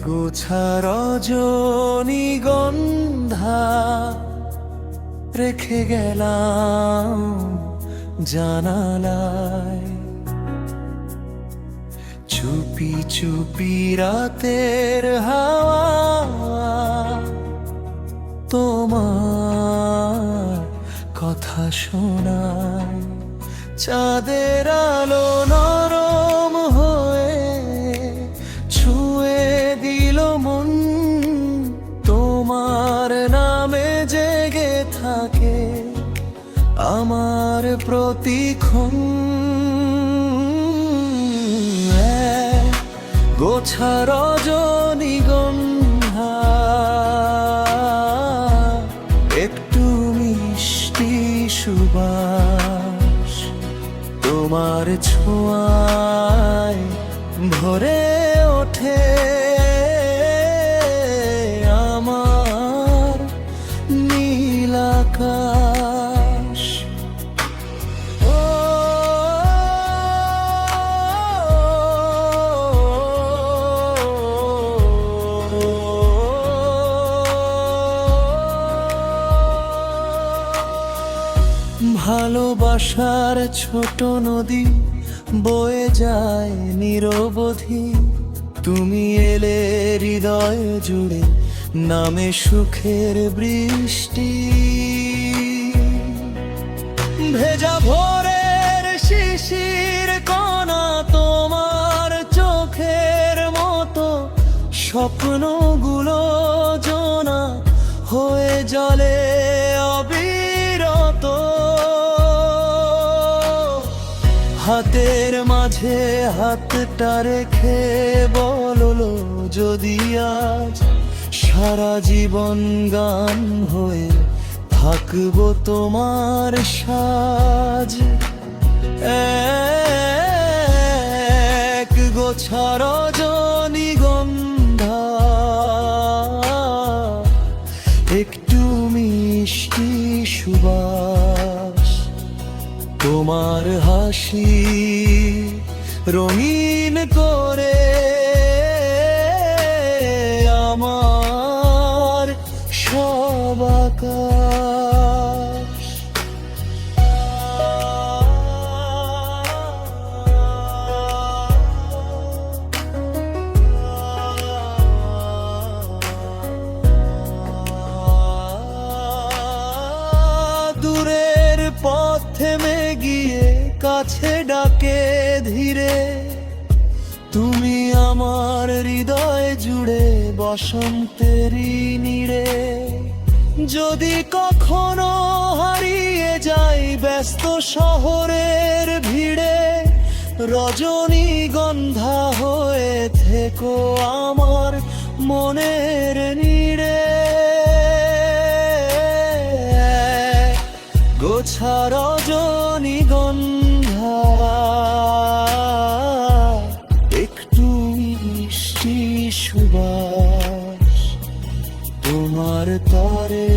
গোছা রজনীগন্ধা রেখে গেলাম জানালায়, চুপি চুপি রাতের হাওয়া তোমার কথা শোনায়। চাঁদের আলো নরম হয়ে ছুঁয়ে দিল মন, তোমার নামে জেগে থাকে আমার প্রতিক্ষণ। গোছা রজনীগন্ধা একটু মিষ্টি সুবাস, তোমার ছোঁয়ায় ভরে ওঠে আমার নীল আকাশ। ভালোবাসার ছোট নদী বয়ে যায় নিরবধি, তুমি এলে হৃদয় জুড়ে নামে সুখের বৃষ্টি। ভেজা ভোরের শিশির কণা তোমার চোখের মতো, স্বপ্নগুলো জোনা হয়ে জলে অবিরত। হাতের মাঝে হাতটা রেখে বললো যদি আজ সারা জীবন গান হয়ে থাকবো তোমার সাজ। এক গোছা রজনীগন্ধা একটু মিষ্টি সুবাস, তোমার হাসি রঙিন করে আমার সব আকাশ। দূরের পথ থেমে গিয়ে কাছে ডাকে ধীরে, তুমি আমার হৃদয় জুড়ে বসন্তেরই নীড়ে। যদি কখনো হারিয়ে যাই ব্যস্ত শহরের ভিড়ে, রজনীগন্ধা হয়ে থেকো আমার মনের নীড়ে। গোছা রজনীগন্ধা একটু মিষ্টি সুবাস, তোমার তরে